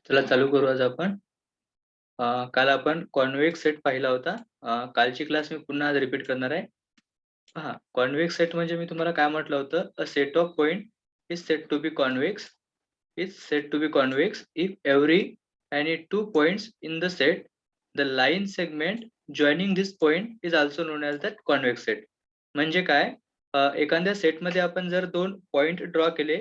चला चालू करू आज आपण. काल आपण कॉन्व्हेक्स सेट पाहिला होता. कालची क्लास मी पुन्हा आज रिपीट करणार आहे. पहा, कॉन्व्हेक्स सेट म्हणजे मी तुम्हाला काय म्हटलं होतं, a set of point is said to be convex if every any two points in the set the line segment joining this point is also known as that convex set. म्हणजे काय, एखाद्या सेटमध्ये आपण जर दोन पॉइंट ड्रॉ केले,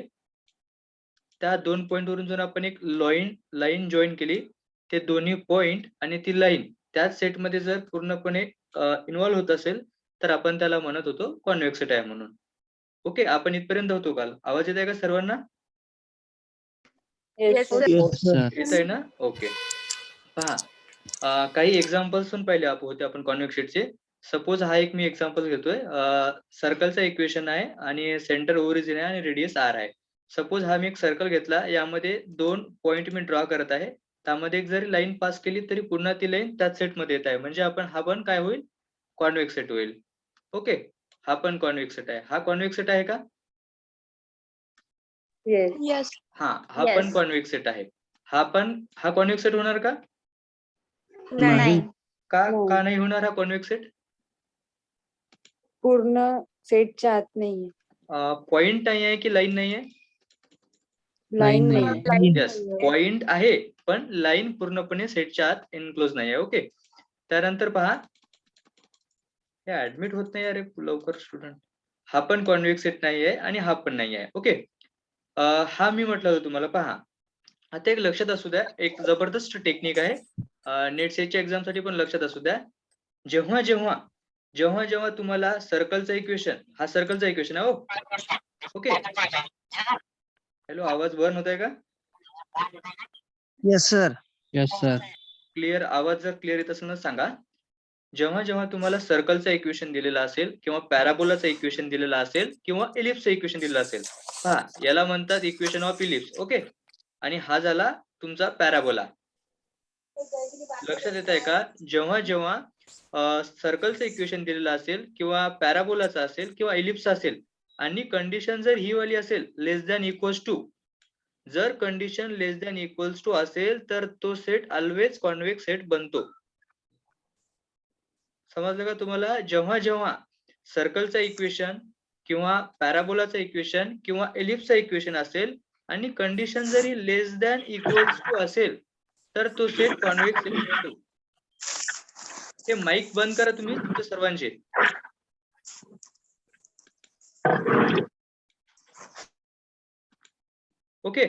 त्या दोन पॉइंट वरून जर आपण एक लाईन जॉइन केली, ते दोन्ही पॉइंट आणि ती लाईन त्याच सेटमध्ये जर पूर्णपणे इन्व्हॉल्व होत असेल, तर आपण त्याला म्हणत होतो कॉन्व्हेक्स सेट आहे म्हणून. ओके, आपण इथपर्यंत होतो काल. आवाज येत आहे का सर्वांना? Yes, sir. Yes, sir. येत आहे ना? ओके. पहा, काही एक्झाम्पल्स पण पाहिले होते आपण कॉन्व्हेक्स सेटचे. सपोज हा एक मी एक्झाम्पल घेतोय. सर्कलचा इक्वेशन आहे आणि सेंटर ओरिजिन आहे आणि रेडियस r आहे. सपोज हा मी एक सर्कल घेतला, यामध्ये दोन पॉइंट मी ड्रॉ करत आहे. त्यामध्ये एक जरी लाईन पास केली तरी पुन्हा ती लाईन त्याच सेटमध्ये येत आहे. म्हणजे हा पण काय होईल, कॉन्व्हेक्स सेट होईल. ओके, हा पण कॉन्व्हेक्स सेट आहे. हा कॉन्व्हेक्स सेट आहे का? Yes. Yes. हा पण कॉन्व्हेक्स सेट आहे. हा कॉन्व्हेक्स सेट होणार का? नाही. का नाही होणार हा कॉन्व्हेक्स सेट? पूर्ण सेटच्या आत नाहीये. पॉइंट नाही आहे की लाईन नाही आहे? लाईन नाही. नाहीये. येस, पॉइंट आहे पण लाईन पूर्णपणे सेटच्या आत एनक्लोज नाही आहे. ओके, त्यानंतर पहा, हे ऍडमिट होत नाही अरे लवकर स्टुडंट. हा पण कॉन्व्हेक्स सेट नाही आहे आणि हा पण नाही आहे. ओके, हा मी म्हटलं होतं तुम्हाला. पहा, आता एक लक्षात असू द्या, एक जबरदस्त टेक्निक आहे. नेट सेटच्या एक्झाम साठी पण लक्षात असू द्या. जेव्हा जेव्हा तुम्हाला सर्कलचं इक्वेशन, हा सर्कलचं इक्वेशन आहे. ओके, हॅलो, आवाज बर्न होत आहे का? Yes, sir. Yes, sir. Clear आवाज जर क्लिअर येत असेल ना सांगा. जेव्हा तुम्हाला सर्कलचं इक्वेशन दिलेलं असेल किंवा पॅराबोलाचं इक्वेशन दिलेलं असेल किंवा इलिप्सचं इक्वेशन दिलेलं असेल, पहा, याला म्हणतात इक्वेशन ऑफ इलिप्स. ओके, आणि हा झाला तुमचा पॅराबोला. लक्षात येत आहे का? जेव्हा सर्कलचं इक्वेशन दिलेलं असेल किंवा पॅराबोलाचं असेल किंवा इलिप्स असेल आणि कंडिशन जर ही वाली असेल, लेस दॅन इक्वल्स टू, जर condition less than equals to असेल तर तो सेट ऑलवेज कॉन्व्हेक्स सेट बनतो. समजलं का तुम्हाला? जेव्हा सर्कलचं इक्वेशन किंवा पॅराबोलाचं इक्वेशन किंवा एलिप्सचं इक्वेशन असेल आणि कंडिशन जरी लेस दॅन इक्वल्स टू असेल, तर तो सेट कॉन्व्हेक्स सेट बनतो. हे माईक बंद करा तुम्ही तुमच्या सर्वांचे. ओके,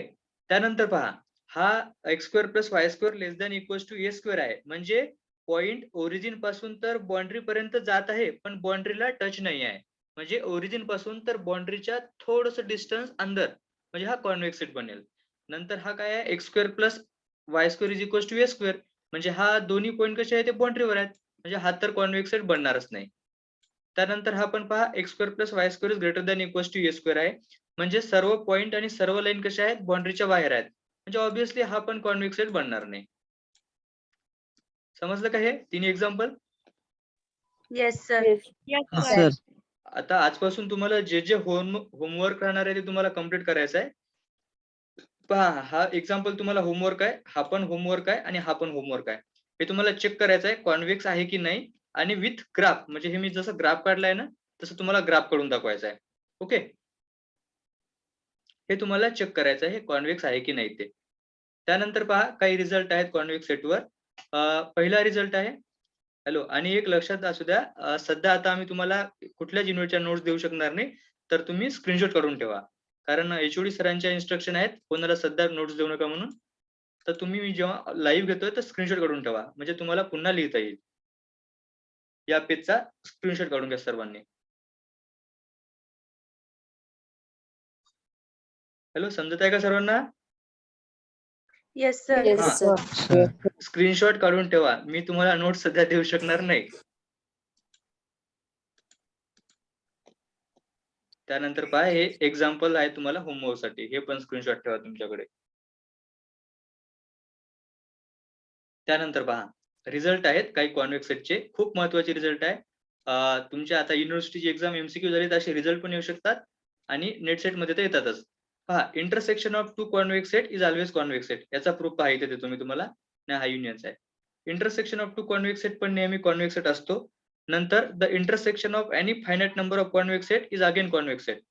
त्यानंतर पहा, हा x² + y² less than equals to a² आहे. म्हणजे पॉइंट ओरिजिन पासून तर बाउंड्री पर्यंत जात आहे पण बाउंड्रीला टच नाही आहे. म्हणजे ओरिजिन पासून तर बाउंड्रीच्या थोडस डिस्टन्स अंदर, म्हणजे हा कॉन्व्हेक्स सेट बनेल. नंतर हा काय आहे, x² + y² = a². म्हणजे हा दोन्ही पॉइंट कसे आहे, ते बाउंड्रीवर आहेत. म्हणजे हा तर कॉन्व्हेक्स सेट बनणारच नाही. त्यानंतर हा पण पहा, x² + y² > a² आहे. म्हणजे सर्व पॉइंट आणि सर्व लाईन कशा आहेत, बाउंड्रीच्या बाहेर आहेत. म्हणजे ऑब्व्हियसली हा पण कॉन्व्हेक्स सेट बनणार नाही. समजलं का हे तिन्ही example? Yes, sir. Yes, sir. आता आजपासून तुम्हाला जे होमवर्क राहणार आहे ते तुम्हाला कम्प्लीट करायचं आहे. पहा, हा एक्झाम्पल तुम्हाला होमवर्क आहे, हा पण होमवर्क आहे आणि हा पण होमवर्क आहे. हे तुम्हाला चेक करायचं आहे कॉन्व्हेक्स आहे की नाही, आणि विथ ग्राफ. म्हणजे हे मी जसं ग्राफ काढलाय ना, तसं तुम्हाला ग्राफ काढून दाखवायचं आहे. ओके, हे तुम्हाला चेक करायचं आहे कॉन्व्हेक्स आहे की नाही ते. त्यानंतर पहा, काही रिझल्ट आहेत कॉन्व्हेक्स सेटवर. पहिला रिझल्ट आहे, हॅलो, आणि एक लक्षात असू द्या, सध्या आता आम्ही तुम्हाला कुठल्याच युनिटच्या नोट्स देऊ शकणार नाही, तर तुम्ही स्क्रीनशॉट काढून ठेवा. कारण एचओडी सरांच्या इन्स्ट्रक्शन आहेत कोणाला सध्या नोट्स देऊ नका म्हणून. तर तुम्ही, मी जेव्हा लाईव्ह घेतोय तर स्क्रीनशॉट काढून ठेवा, म्हणजे तुम्हाला पुन्हा लिहिता येईल. या पेजचा स्क्रीनशॉट काढून घ्या सर्वांनी. हॅलो, समजत आहे का सर्वांना? Yes, sir. Yes, sir. Screenshot काढून ठेवा, मी तुम्हाला नोट्स सध्या देऊ शकणार नाही. त्यानंतर पहा, हे एक्झाम्पल आहे तुम्हाला होमवर्क साठी, हे पण स्क्रीनशॉट ठेवा तुमच्याकडे. त्यानंतर पहा, रिझल्ट आहेत काही कॉन्व्हेक्स सेटचे, खूप महत्वाचे रिझल्ट आहे. तुमच्या आता युनिव्हर्सिटीची एक्झाम MCQ झाली, असे रिझल्ट पण येऊ शकतात आणि नेट सेट मध्ये तर येतातच. पहा, intersection of two convex set is always convex set. याचा प्रूफ पहा इथे देतो मी तुम्हाला. नाही, हा युनियनचा आहे. Intersection of two convex set पण नेहमी कॉन्वेक्स सेट असतो. नंतर the intersection of any finite number of convex set is again convex set.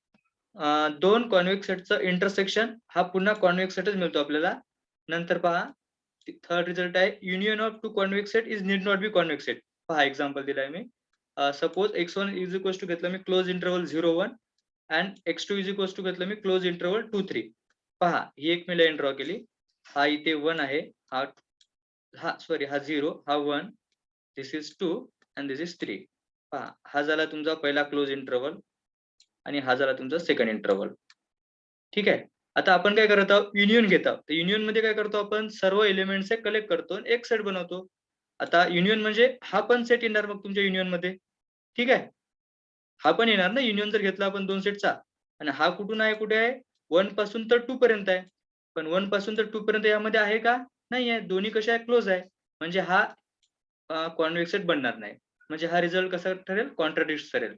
दोन कॉन्वेक्स सेटचं इंटरसेक्शन हा पुन्हा कॉन्वेक्स सेटच मिळतो आपल्याला. नंतर पहा, थर्ड रिझल्ट आहे union of two convex set is need not be convex set. पहा, एक्झाम्पल दिलाय मी. Suppose x1 is equal to घेतलं मी close interval 0-1 and x2 is equal to घेतलं मी क्लोज इंटरव्हल 2-3. पहा, ही एक मी लाईन ड्रॉ केली. हा इथे 1 आहे, हा 0, हा 1, दिस इज 2 अँड दिस इज 3. पहा, हा झाला तुमचा पहिला क्लोज इंटरव्हल आणि हा झाला तुमचा सेकंड इंटरव्हल. ठीक आहे. आता आपण काय करत आहोत, युनियन घेत आहोत. युनियन मध्ये काय करतो आपण, सर्व एलिमेंट्स कलेक्ट करतो आणि एक सेट बनवतो. आता युनियन म्हणजे हा पण सेट येणार मग तुमच्या युनियन मध्ये. ठीक आहे, हा पण येणार ना युनियन जर घेतला आपण दोन सेटचा. आणि हा कुठून आहे, कुठे आहे, 1 पासून तर 2 पर्यंत आहे. पण 1 पासून तर 2 पर्यंत यामध्ये आहे का, नाही आहे. दोन्ही कशा आहे, क्लोज आहे. म्हणजे हा कॉन्वेक्स सेट बनणार नाही. म्हणजे हा रिझल्ट कसा ठरेल, कॉन्ट्राडिक्ट ठरेल.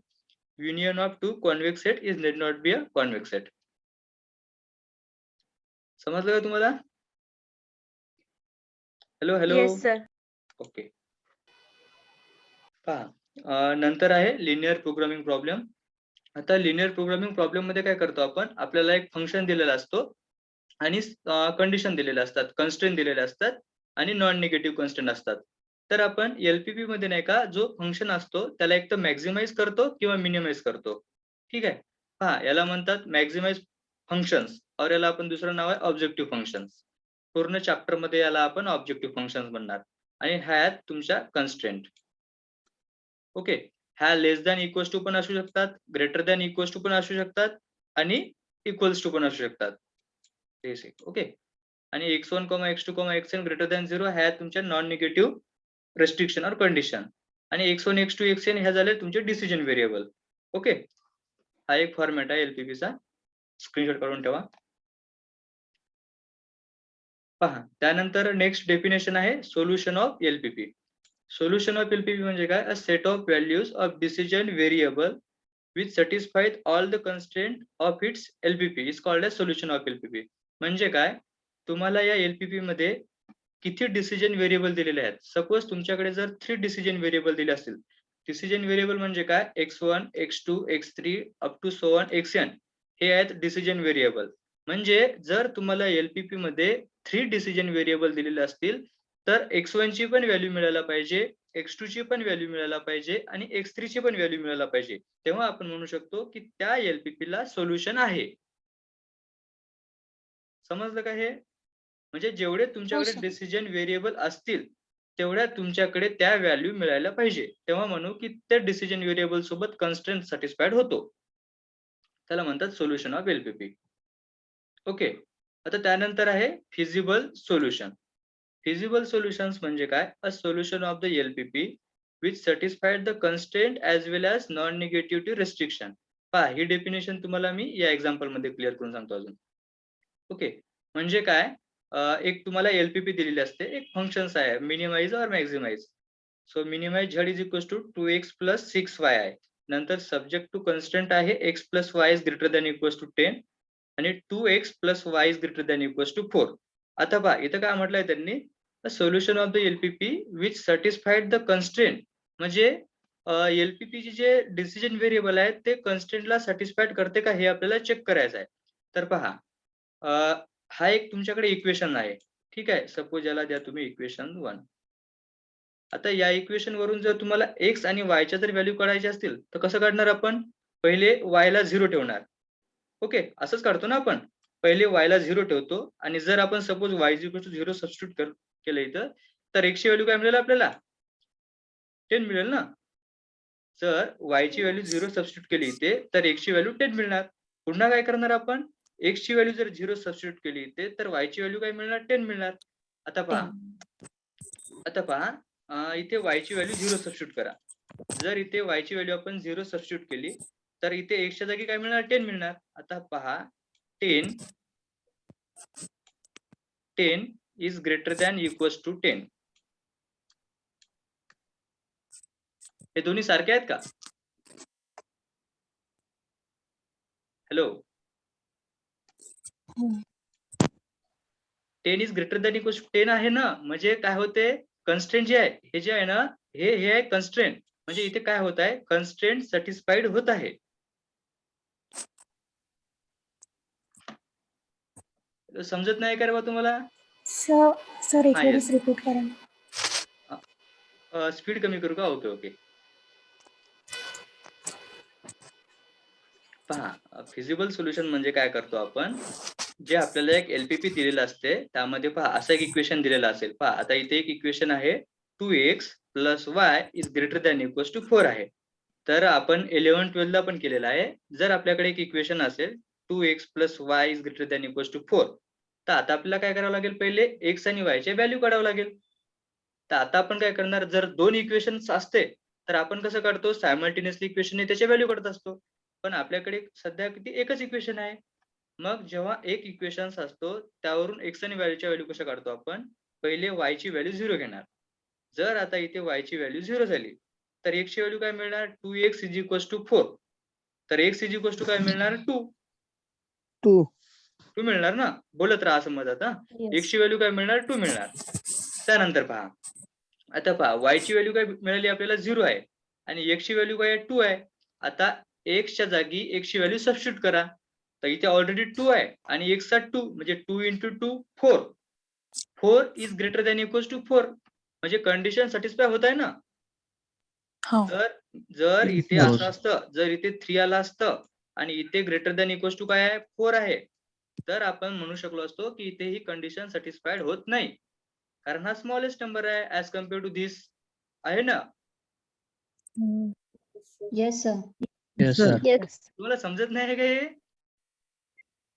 Union of two convex set is need not be a convex set. समजलं का तुम्हाला? Hello hello. Yes sir. Okay. पहा, नंतर आहे लिनियर प्रोग्रामिंग प्रॉब्लेम. आता लिनियर प्रोग्रामिंग प्रॉब्लेम मध्ये काय करतो आपण, आपल्याला एक फंक्शन दिलेला असतो आणि कंडिशन दिलेल्या असतात, कन्स्ट्रेंट दिलेले असतात आणि नॉन निगेटिव्ह कन्स्ट्रेंट असतात. तर आपण एलपीपी मध्ये नाही का, जो फंक्शन असतो त्याला एक तर मॅक्झिमाइज करतो किंवा मिनिमाइज करतो. ठीक आहे. पहा, याला म्हणतात मॅक्झिमाइज फंक्शन्स, और याला आपण दुसरं नाव आहे ऑब्जेक्टिव्ह फंक्शन्स. पूर्ण चॅप्टर मध्ये याला आपण ऑब्जेक्टिव्ह फंक्शन्स म्हणणार. आणि ह्या आहेत तुमच्या कन्स्ट्रेंट. ओके. ह्या लेस दॅन इक्वल्स टू पण असू शकतात, ग्रेटर दॅन इक्वल्स टू पण असू शकतात आणि इक्वल्स टू पण असू शकतात. ओके. आणि x1, x2, xn greater than 0 ह्या तुमच्या नॉन निगेटिव्ह रेस्ट्रिक्शन और कंडिशन. आणि x1, x2, xn ह्या झाले तुमचे डिसिजन व्हेरिएबल. ओके. हा एक फॉर्मॅट आहे एलपीपी चा, स्क्रीनशॉट काढून ठेवा. पहा, त्यानंतर नेक्स्ट डेफिनेशन आहे solution of LPP. Solution of LPP म्हणजे काय, a set of values of decision variable which satisfied all the constraint of its LPP is called as solution of LPP. म्हणजे काय, तुम्हाला या एलपीपी मध्ये किती डिसिजन व्हेरिएबल दिलेले आहेत. सपोज तुमच्याकडे जर 3 डिसिजन व्हेरिएबल दिले असतील. डिसिजन व्हेरिएबल म्हणजे काय, x1, x2, x3 up to so on xn हे आहेत डिसिजन व्हेरिएबल. म्हणजे जर तुम्हाला एलपीपी मध्ये 3 डिसिजन व्हेरिएबल दिलेले असतील तर x1 ची पण व्हॅल्यू मिळायला पाहिजे, x2 ची पण व्हॅल्यू मिळायला पाहिजे आणि x3 ची पण व्हॅल्यू मिळायला पाहिजे. तेव्हा आपण म्हणू शकतो की त्या एलपीपी ला सोल्युशन आहे. समजलं का हे? म्हणजे जेवढे तुमच्याकडे sir. डिसिजन व्हेरिएबल असतील तेवढ्या तुमच्याकडे त्या व्हॅल्यू मिळायला पाहिजे. तेव्हा म्हणू की त्या डिसिजन व्हेरिएबल सोबत कन्स्ट्रेंट सॅटिस्फाईड होतो. त्याला म्हणतात सोल्युशन ऑफ एलपीपी. ओके. आता त्यानंतर आहे फिजिबल सोल्युशन. फिजिबल सोल्युशन्स म्हणजे काय, a solution of the LPP which satisfied the constraint as well as non negative restriction. पहा, ही डेफिनेशन तुम्हाला मी या एक्झाम्पल मध्ये क्लिअर करून सांगतो अजून. ओके. म्हणजे काय, एक तुम्हाला एलपीपी दिलेली असते, एक फंक्शन्स आहे minimize or maximize. So minimize z is equal to 2x plus 6y आहे. नंतर सब्जेक्ट टू कन्स्टंट आहे x plus y is greater than equal to 10 आणि 2x plus y is greater than equal to 4. आता पहा, इथं काय म्हटलंय त्यांनी, solution of the LPP which satisfied the constraint. म्हणजे एलपीपी चे जे डिसिजन व्हेरिएबल आहे ते कन्स्ट्रेंटला सॅटिस्फाईड करते का हे आपल्याला चेक करायचं आहे. तर पहा, हा एक तुमच्याकडे इक्वेशन आहे. ठीक आहे. सपोज याला द्या तुम्ही इक्वेशन 1. आता या इक्वेशन वरून जर तुम्हाला x आणि y च्या जर व्हॅल्यू काढायच्या असतील तर कसं काढणार आपण, पहिले y ला 0 ठेवणार. ओके, असंच काढतो ना आपण. पहिले y ला 0 ठेवतो आणि जर आपण सपोज y 0 सबस्टिट्यूट केलं इथं तर x ची व्हॅल्यू काय मिळेल आपल्याला, 10 मिळेल ना. जर y ची व्हॅल्यू 0 सबस्टिट्यूट केली इथे तर x ची व्हॅल्यू 10 मिळणार. पुन्हा काय करणार आपण, x ची व्हॅल्यू जर 0 सबस्टिट्यूट केली इथे तर y ची व्हॅल्यू काय मिळणार, 10 मिळणार. आता पहा, इथे y ची व्हॅल्यू 0 सबस्टिट्यूट करा. जर इथे y ची व्हॅल्यू आपण 0 सबस्टिट्यूट केली तर इथे x च्या जागी काय मिळणार, 10 मिळणार. आता पहा, 10 is greater than equals to 10. हे दोन्ही सारखे आहेत का? Hello. 10 is greater than equal to 10 आहे ना, म्हणजे काय होते कन्स्ट्रेंट जे आहे हे जे आहे ना हे आहे कन्स्ट्रेंट, म्हणजे इथे काय होत आहे कन्स्ट्रेंट सॅटिस्फाईड होत आहे. समजत नाही का रे बा तुम्हाला? सर एक हा, वेळेस रिपीट करा. स्पीड कमी करू का? Okay okay. पहा फिजिबल सोल्युशन म्हणजे काय करतो आपण, जे आपल्याला एक LPP दिलेलं असते त्यामध्ये पहा असं एक इक्वेशन दिलेलं असेल. पहा आता इथे एक इक्वेशन आहे 2x + y is greater than equals to 4 आहे. तर आपण 11-12 ला पण केलेलं आहे. जर आपल्याकडे एक इक्वेशन असेल 2x + y is greater than equals to 4, तर आता आपल्याला काय करावं लागेल, पहिले x आणि y चे व्हॅल्यू काढावं लागेल. तर आता आपण काय करणार, जर दोन इक्वेशन्स असते तर आपण कसं काढतो सायमल्टेनियसली इक्वेशन त्याचे व्हॅल्यू काढत असतो. पण आपल्याकडे सध्या किती एकच इक्वेशन आहे. मग जेव्हा एक इक्वेशन असतो त्यावरून x आणि y च्या व्हॅल्यू कशा काढतो आपण, पहिले y ची व्हॅल्यू 0 घेणार. जर आता इथे y ची व्हॅल्यू 0 झाली तर x ची व्हॅल्यू काय मिळणार 2x = 4. तर x = काय मिळणार 2 मिळणार ना. बोलत राहा असं मधात हा. x ची व्हॅल्यू काय मिळणार 2 मिळणार. त्यानंतर पहा आता पहा y ची व्हॅल्यू काय मिळाली आपल्याला 0 आहे आणि x ची व्हॅल्यू काय आहे 2 आहे. आता x च्या जागी x ची व्हॅल्यू सबस्टिट्यूट करा. तर इथे ऑलरेडी 2 आहे आणि x चा 2 म्हणजे 2 × 2 4. 4 is greater than equals to 4, म्हणजे कंडिशन सॅटिस्फाय होत आहे ना. तर जर इथे हो. असं असतं, जर इथे 3 आला असतं आणि इथे ग्रेटर दॅन इक्वल्स टू काय आहे 4 आहे, तर आपण म्हणू शकलो असतो की इथे ही कंडिशन सॅटिस्फाईड होत नाही, कारण हा स्मॉलेस्ट नंबर आहे ऍज कम्पेअर टू दिस, आहे ना. Yes sir. Yes sir. Yes. तुम्हाला समजत नाही का हे?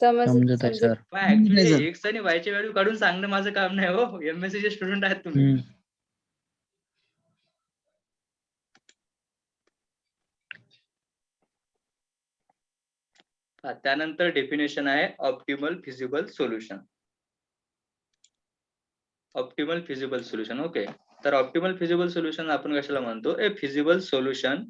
समजत आहे सर. ऍक्च्युली एक्स आणि वाय ची व्हॅल्यू काढून सांगणं माझं काम नाही हो. MSc चे स्टुडंट आहेत तुम्ही. त्यानंतर डेफिनेशन आहे optimal feasible solution. Optimal feasible solution. Okay. तर ऑप्टिमल फिजिबल सोल्युशन आपण कशाला म्हणतो, ए फिजिबल सोल्युशन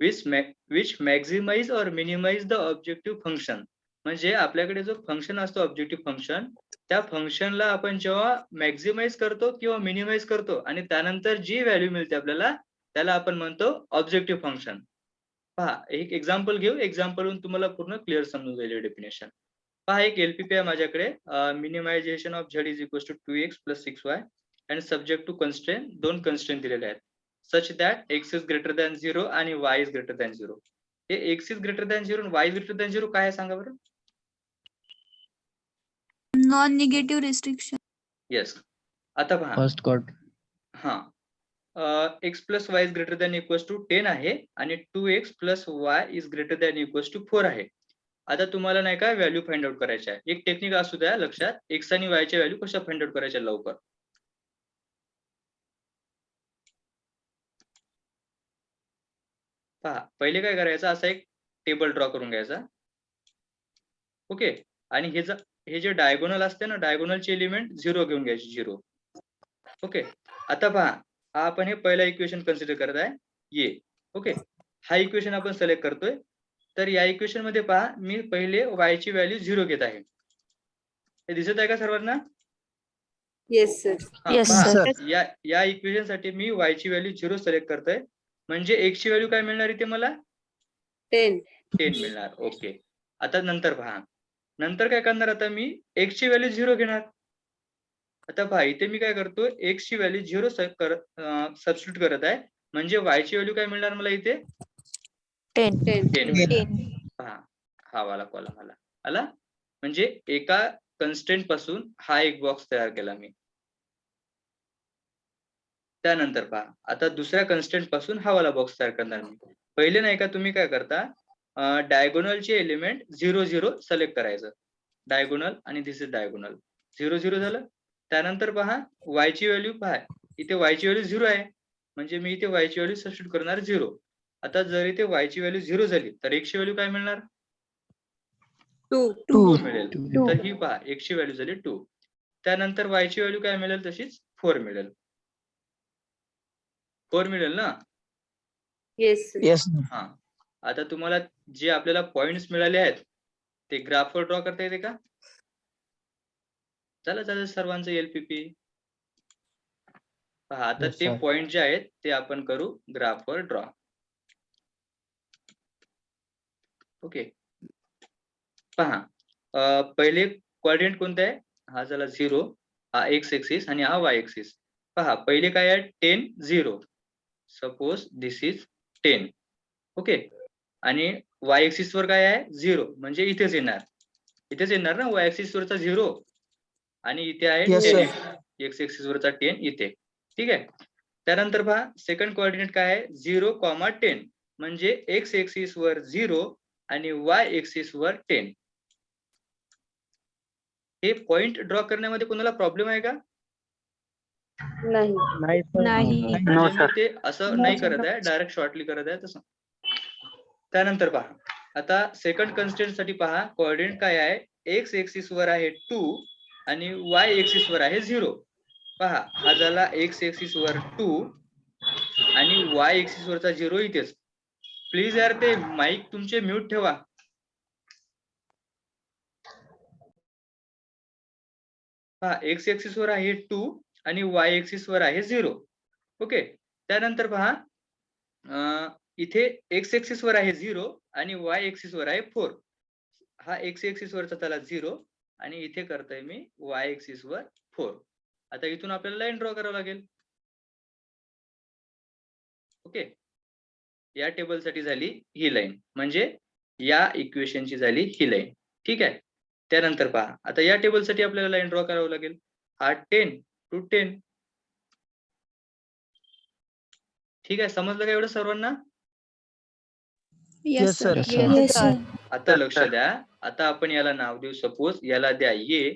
विच मॅक्झिमाइज और मिनिमाइज द ऑब्जेक्टिव्ह फंक्शन. म्हणजे आपल्याकडे जो फंक्शन असतो ऑब्जेक्टिव्ह फंक्शन, त्या फंक्शनला आपण जेव्हा मॅक्झिमाइज करतो किंवा मिनिमाइज करतो आणि त्यानंतर जी व्हॅल्यू मिळते आपल्याला त्याला आपण म्हणतो ऑब्जेक्टिव्ह फंक्शन. पहा एक एक्झाम्पल घेऊ, एक्झाम्पलवरून तुम्हाला पूर्ण क्लिअर समजून जाईल डेफिनेशन. पहा एक LPP आहे माझ्याकडे, minimization of z is equals to 2x + 6y and subject to constraint, दोन कन्स्ट्रेंट दिलेले आहेत such that x is greater than 0 आणि y इज ग्रेटर दॅन 0. हे x इज ग्रेटर दॅन 0 आणि y इज ग्रेटर दॅन 0 काय आहे सांगा बरं. Non negative restriction. येस. आता पहा फर्स्ट कॉट. हा x + y is greater than equals to 10 आहे आणि 2x + y is greater than equals to 4 आहे. आता तुम्हाला नाही का व्हॅल्यू फाइंड आउट करायच्या आहे. एक टेक्निक असू द्या लक्षात, x आणि y च्या व्हॅल्यू कशा फाइंड आउट करायच्या लवकर. पहा पहिले काय करायचं, असा एक टेबल ड्रॉ करून घ्यायचा. ओके. आणि हे जे डायगोनल असते ना, डायगोनलचे एलिमेंट 0 घेऊन घ्यायचे 0. ओके. आता पहा हा आपण हे पहिला इक्वेशन कन्सिडर करत आहे ये. ओके. हा इक्वेशन आपण सिलेक्ट करतोय. तर या इक्वेशन मध्ये पहा मी पहिले y ची व्हॅल्यू 0 घेत आहे. हे दिसत आहे का सर्वांना? Yes sir. Yes, पहा, sir. या इक्वेशन साठी मी y ची व्हॅल्यू 0 सिलेक्ट करतोय, म्हणजे x ची व्हॅल्यू काय मिळणार इथे मला 10. 10 मिळणार. ओके. आता नंतर पहा, नंतर काय करणार, आता मी x ची व्हॅल्यू 0 घेणार. आता पहा इथे मी काय करतो, x ची व्हॅल्यू 0 सबस्टिट्यूट करत आहे, म्हणजे y ची व्हॅल्यू काय मिळणार मला इथे 10. 10 मिळणार. पहा हा वाला कॉलम आला, म्हणजे एका कन्स्ट्रेंट पासून हा एक बॉक्स तयार केला मी. त्यानंतर पहा आता दुसऱ्या कन्स्ट्रेंट पासून हा वाला बॉक्स तयार करणार मी. पहिले नाही का तुम्ही काय करता, डायगोनलचे एलिमेंट 0 0 सिलेक्ट करायचं, डायगोनल आणि दिस इज डायगोनल 0 0 झालं. त्यानंतर पहा y ची व्हॅल्यू पहा, इथे y ची व्हॅल्यू 0 आहे, म्हणजे मी इथे y ची व्हॅल्यू सबस्टिट्यूट करणार 0. आता जर इथे y ची व्हॅल्यू 0 झाली तर x ची व्हॅल्यू काय मिळणार 2 मिळेल. तर ही पहा x ची व्हॅल्यू झाली 2. त्यानंतर y ची व्हॅल्यू काय मिळेल, तशीच 4 मिळेल. 4 मिळेल ना. येस. हा. आता तुम्हाला जे आपल्याला पॉइंट्स मिळाले आहेत ते ग्राफवर ड्रॉ करता येते का? झालं सर्वांचं एलपीपी. पहा आता Yes, ते sir. पॉइंट जे आहेत ते आपण करू ग्राफवर ड्रॉ. ओके, पहा पहिले कोऑर्डिनेट कोणता आहे? हा झाला 0, हा एक्स एक्सिस आणि हा वाय एक्सिस. पहा पहिले काय आहे? 10 0. Suppose this is 10. ओके, आणि वाय एक्सिस वर काय आहे? 0, म्हणजे इथेच येणार ना वाय एक्सिस वरचा 0, आणि इथे आहे Yes, 10 sir. एक्स एक्सिस वरचा 10 इथे. ठीक आहे. त्यानंतर पहा सेकंड कोऑर्डिनेट काय आहे? 0, 10, म्हणजे एक्स एक्सिस वर 0 आणि वाय एक्सिस वर 10. हे पॉइंट ड्रॉ करण्यामध्ये कोणाला प्रॉब्लेम आहे का? नाही. नाही. म्हणजे मी ते असं नाही करत आहे, डायरेक्ट शॉर्टली करत आहे तसं. त्यानंतर पहा आता सेकंड कन्स्ट्रेंट साठी पहा कोऑर्डिनेट काय आहे? एक्स एक्सिस वर आहे 2 आणि वाय एक्सिस वर आहे 0. पहा हा झाला एक्स एक्सिस वर 2 आणि वाय एक्सिस वरचा 0 इथेच. प्लीज यार ते माईक तुमचे म्यूट ठेवा. पहा एक्स एक्सिस वर आहे 2 आणि वाय एक्सिस वर आहे 0. ओके, त्यानंतर पहा इथे एक्स एक्सिस वर आहे 0 आणि वाय एक्सिस वर आहे 4. हा एक्स एक्सिस वरचा त्याला 0 आणि इथे करतोय मी वाय एक्सिस वर 4. आता इथून आपल्याला लाईन ड्रॉ करावं लागेल. ओके, या टेबल साठी झाली ही लाईन, म्हणजे या इक्वेशनची झाली ही लाईन. ठीक आहे. त्यानंतर पहा आता या टेबल साठी आपल्याला लाईन ड्रॉ करावं लागेल. हा 10 to 10. ठीक आहे, समजलं का एवढं सर्वांना? Yes, sir. Yes, sir. Yes, sir. आता लक्ष द्या. आता आपण याला नाव देऊ. सपोज याला द्या ए,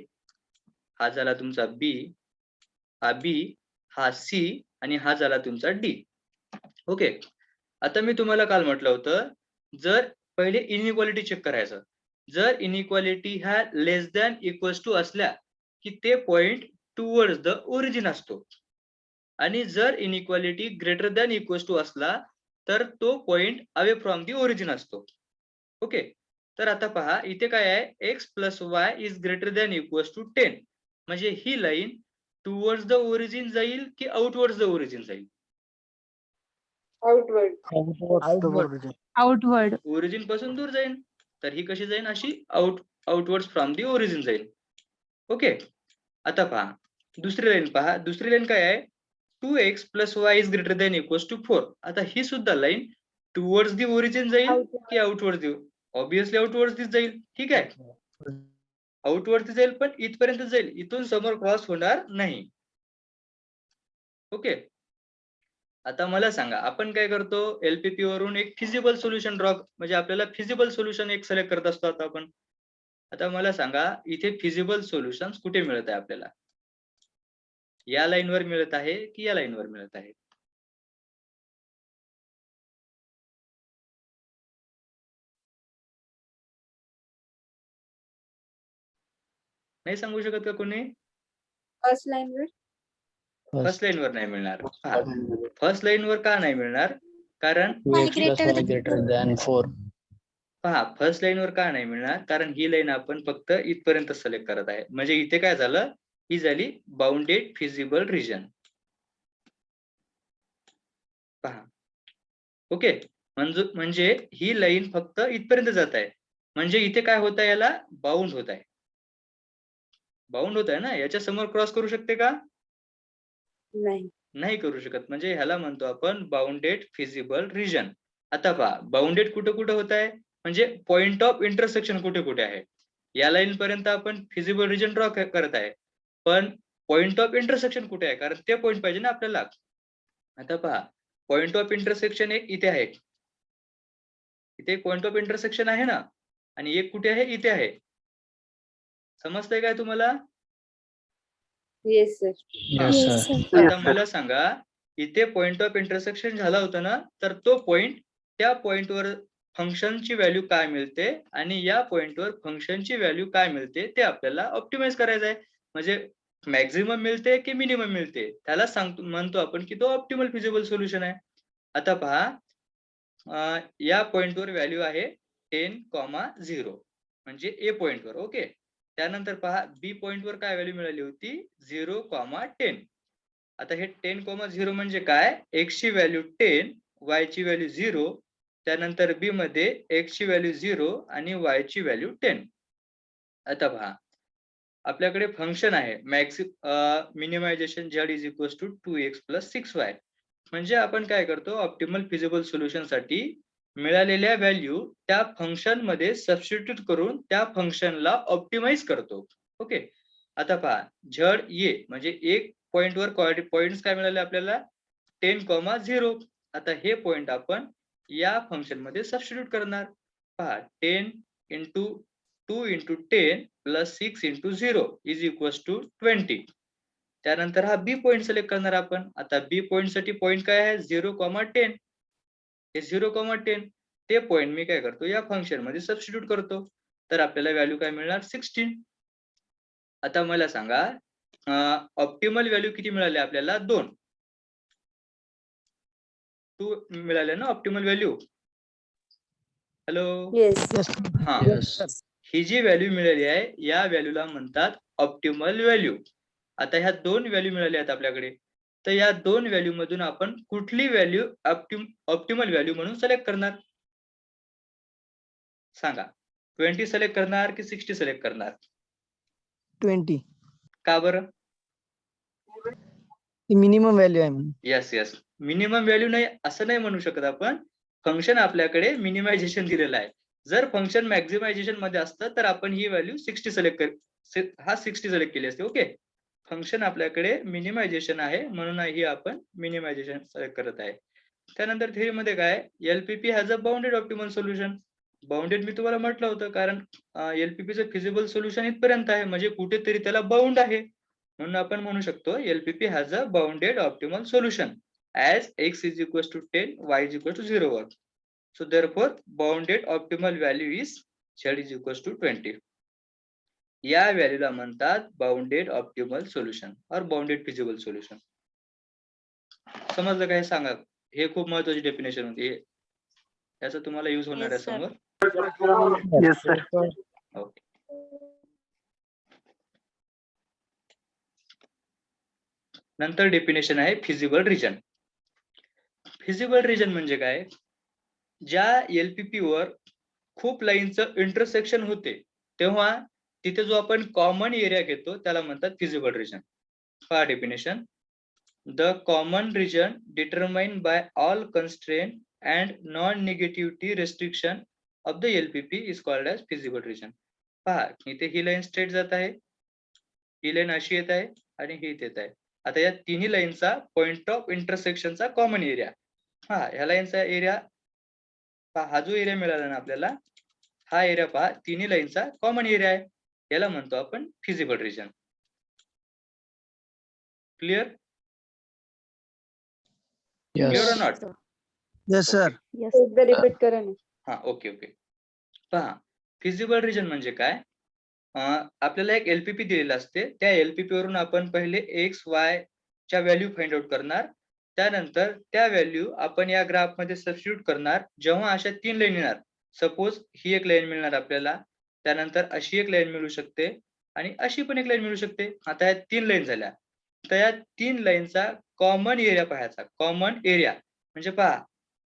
हा झाला तुमचा बी, हा बी, हा सी आणि हा झाला तुमचा डी. ओके, आता मी तुम्हाला काल म्हटलं होतं जर पहिले इनइक्वालिटी चेक करायचं. जर इनइक्वालिटी ह्या लेस दॅन इक्वल्स टू असल्या की ते पॉइंट टुवर्ड्स द ओरिजिन असतो, आणि जर inequality greater than equals to असला तर तो point away from the origin असतो. ओके, तर आता पहा इथे काय आहे? X plus Y is greater than equals to 10, म्हणजे ही लाईन टुवर्ड्स द ओरिजिन जाईल की आउटवर्ड्स द ओरिजिन जाईल? आउटवर्ड. Outward. ओरिजिन पासून दूर जाईल. तर ही कशी जाईल? अशी आउटवर्ड्स फ्रॉम दी ओरिजिन जाईल. ओके, आता पहा दुसरी लाईन पहा. दुसरी लाईन काय आहे? 2x plus Y is greater than equals to 4. आता ही सुद्धा लाईन टुवर्ड्स दी ओरिजिन जाईल की आउटवर्ड्स दी? ऑब्विसली आउटवर्ड्स दिस जाईल. ठीक आहे, आउटवर्ड्स जाईल पण इथपर्यंत जाईल, इथून समोर क्रॉस होणार नाही. ओके, आता मला सांगा आपण काय करतो? एलपीपी वरून एक फिजिबल सोल्युशन ड्रॉ, म्हणजे आपल्याला फिजिबल सोल्युशन एक सिलेक्ट करत असतो. आता आपण आता मला सांगा इथे फिजिबल सोल्युशन कुठे मिळत आहे आपल्याला? या लाईनवर मिळत आहे की या लाईनवर मिळत आहे? नाही सांगू शकत का कोणी? फर्स्ट लाईन वर. फर्स्ट लाईन वर नाही मिळणार. फर्स्ट लाईन वर का नाही मिळणार? कारण 2x plus y greater than 4. पहा फर्स्ट लाईन वर का नाही मिळणार? कारण ही लाईन आपण फक्त इथपर्यंत सिलेक्ट करत आहे, म्हणजे इथे काय झालं? ही झाली बाउंडेड फिजिबल रिजन. पहा ओके, म्हणजे ही लाईन फक्त इथपर्यंत जात आहे, म्हणजे इथे काय होत आहे? याला बाउंड होत आहे. बाउंड होत आहे ना, याच्या समोर क्रॉस करू शकते का? नाही. नाही करू शकत, म्हणजे ह्याला म्हणतो आपण बाउंडेड फिजिबल रिजन. आता पहा बाउंडेड कुठे कुठे होत आहे, म्हणजे पॉइंट ऑफ इंटरसेक्शन कुठे कुठे आहे? या लाईन पर्यंत आपण फिजिबल रिजन ड्रॉ करत आहे, पण पॉइंट ऑफ इंटरसेक्शन कुठे आहे? कारण ते पॉइंट पाहिजे ना आपल्याला. आता पहा पॉइंट ऑफ इंटरसेक्शन एक इथे आहे, इथे एक पॉइंट ऑफ इंटरसेक्शन आहे ना, आणि एक कुठे आहे? इथे आहे. समजतंय काय तुम्हाला? Yes sir. Yes, Yes, sir. sir. आता मला सांगा इथे पॉइंट ऑफ इंटरसेक्शन झाला होता ना, तर तो पॉइंट, त्या पॉइंटवर फंक्शनची व्हॅल्यू काय मिळते आणि या पॉइंटवर फंक्शनची व्हॅल्यू काय मिळते ते आपल्याला ऑप्टिमाइज करायचं आहे. म्हणजे मॅक्झिमम मिळते की मिनिमम मिळते, त्याला सांगतो म्हणतो आपण की तो ऑप्टिमल फिजिबल सोल्युशन आहे. आता पहा या पॉइंटवर व्हॅल्यू आहे 10,0, म्हणजे ए पॉइंटवर. ओके, त्यानंतर पहा बी पॉइंट वर काय व्हॅल्यू मिळाली होती 0,10. आता हे 10,0 म्हणजे काय, x ची व्हॅल्यू 10, y ची व्हॅल्यू 0, त्यानंतर बी मध्ये x ची व्हॅल्यू 0 आणि y ची व्हॅल्यू 10. आता पहा आपल्याकडे फंक्शन आहे minimization z is equal to 2x plus 6y. म्हणजे आपण काय करतो, ऑप्टिमल फिजिबल सोल्युशन साठी मिळालेल्या व्हॅल्यू त्या फंक्शन मध्ये सबस्टिट्यूट करून त्या फंक्शनला ऑप्टिमाइज करतो. ओके. आता पहा झड ये म्हणजे एक पॉइंट वर पॉइंट्स काय मिळाले आपल्याला 10,0. आता हे पॉइंट आपण या फंक्शन मध्ये सबस्टिट्यूट करणार. पहा 10 into 2 into 10 plus 6 into 0 is equal to 20. त्यानंतर हा बी पॉइंट सिलेक्ट करणार आपण. आता बी पॉइंट साठी पॉइंट काय आहे 0,10. हे 0,10 ते पॉइंट मी काय करतो या फंक्शन मध्ये सबस्टिट्यूट करतो. तर आपल्याला व्हॅल्यू काय मिळणार 16. आता मला सांगा ऑप्टिमल व्हॅल्यू किती मिळाले आपल्याला 2 मिळाले ना ऑप्टिमल व्हॅल्यू. हॅलो. येस. हा Yes. ही जी व्हॅल्यू मिळाली आहे या व्हॅल्यूला म्हणतात ऑप्टिमल व्हॅल्यू. आता ह्या 2 व्हॅल्यू मिळाल्या आहेत आपल्याकडे. तर या 2 व्हॅल्यू मधून आपण कुठली व्हॅल्यू ऑप्टिमल व्हॅल्यू म्हणून सिलेक्ट करणार सांगा. 20 सिलेक्ट करणार की 60 सिलेक्ट करणार? 20 का बरं? मिनिमम व्हॅल्यू आहे म्हणून. येस मिनिमम व्हॅल्यू नाही असं नाही म्हणू शकत आपण. फंक्शन आपल्याकडे मिनिमायझेशन दिलेलं आहे. जर फंक्शन मॅक्झिमायझेशन मध्ये असतं तर आपण ही व्हॅल्यू 60 सिलेक्ट 60 सिलेक्ट केली असते. ओके. फंक्शन आपल्याकडे मिनिमायझेशन आहे म्हणून ही आपण मिनिमायझेशन सिलेक्ट करत आहे. त्यानंतर थेरी मध्ये काय LPP has a bounded optimal solution. Bounded मी तुम्हाला म्हटलं होतं कारण एलपीपीचं फिजिबल सोल्युशन इथपर्यंत आहे म्हणजे कुठेतरी त्याला बाउंड आहे. म्हणून आपण म्हणू शकतो LPP has a bounded optimal solution as x is equals to 10, y is equals to 0 वर. So therefore bounded optimal value is z is equals to 20. या व्हॅल्यूला म्हणतात बाउंडेड ऑप्टिमल सोल्युशन और बाउंडेड फिजिबल सोल्युशन. समजलं काय सांगा. हे खूप महत्त्वाची डेफिनेशन होती. याचा तुम्हाला यूज होणार आहे Yes, sir. समोर. Yes, sir. ओके. नंतर डेफिनेशन आहे फिजिबल रिजन. फिजिबल रिजन म्हणजे काय, ज्या एलपीपी वर खूप लाईनचं इंटरसेक्शन होते तेव्हा तिथे जो आपण कॉमन एरिया घेतो त्याला म्हणतात फिजिबल रिजन. पहा definition. The common region determined by all constraint and non negativity restriction of the LPP is called as feasible region. पहा इथे ही लाईन स्ट्रेट जात आहे, ही लाईन अशी येत आहे आणि ही इथे येत आहे. आता या तिन्ही लाईनचा पॉइंट ऑफ इंटरसेक्शनचा कॉमन एरिया. हा ह्या लाईनचा एरिया पहा, हा जो एरिया मिळाला ना आपल्याला हा एरिया पहा तिन्ही लाईनचा कॉमन एरिया आहे. याला म्हणतो आपण feasible region. Clear? Clear Yes. Or not? Yes, sir. एकदा रिपीट करा ना. हा ओके. पहा फिजिबल रिजन म्हणजे काय, आपल्याला एक एलपीपी दिलेला असते. त्या एलपीपी वरून आपण पहिले एक्स वाय च्या व्हॅल्यू फाइंड आउट करणार. त्यानंतर त्या व्हॅल्यू आपण या ग्राफ मध्ये सबस्टिट्यूट करणार. जेव्हा अशा 3 लाईन येणार, सपोज ही एक लाईन मिळणार आपल्याला, त्यानंतर अशी एक लाईन मिळू शकते आणि अशी पण एक लाईन मिळू शकते. आता या 3 लाईन झाल्या. तर या 3 लाईनचा कॉमन एरिया पाहायचा. कॉमन एरिया म्हणजे पहा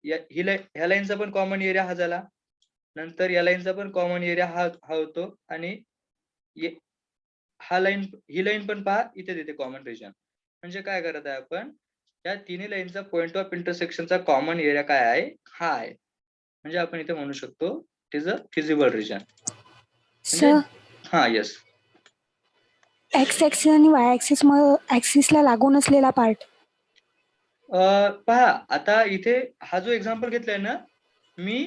ह्या लाईनचा पण कॉमन एरिया हा झाला, नंतर या लाईनचा पण कॉमन एरिया हा होतो आणि ही लाईन पण पहा इथे देते कॉमन रिजन. म्हणजे काय करत आहे आपण, या तिन्ही लाईनचा पॉइंट ऑफ इंटरसेक्शनचा कॉमन एरिया काय आहे, हा आहे. म्हणजे आपण इथे म्हणू शकतो it is a feasible region. Sir हा येस. एक्स ऍक्सिस आणि वाय ऍक्सिसला लागून असलेला पार्ट. पहा आता इथे हा जो एक्झाम्पल घेतलाय ना मी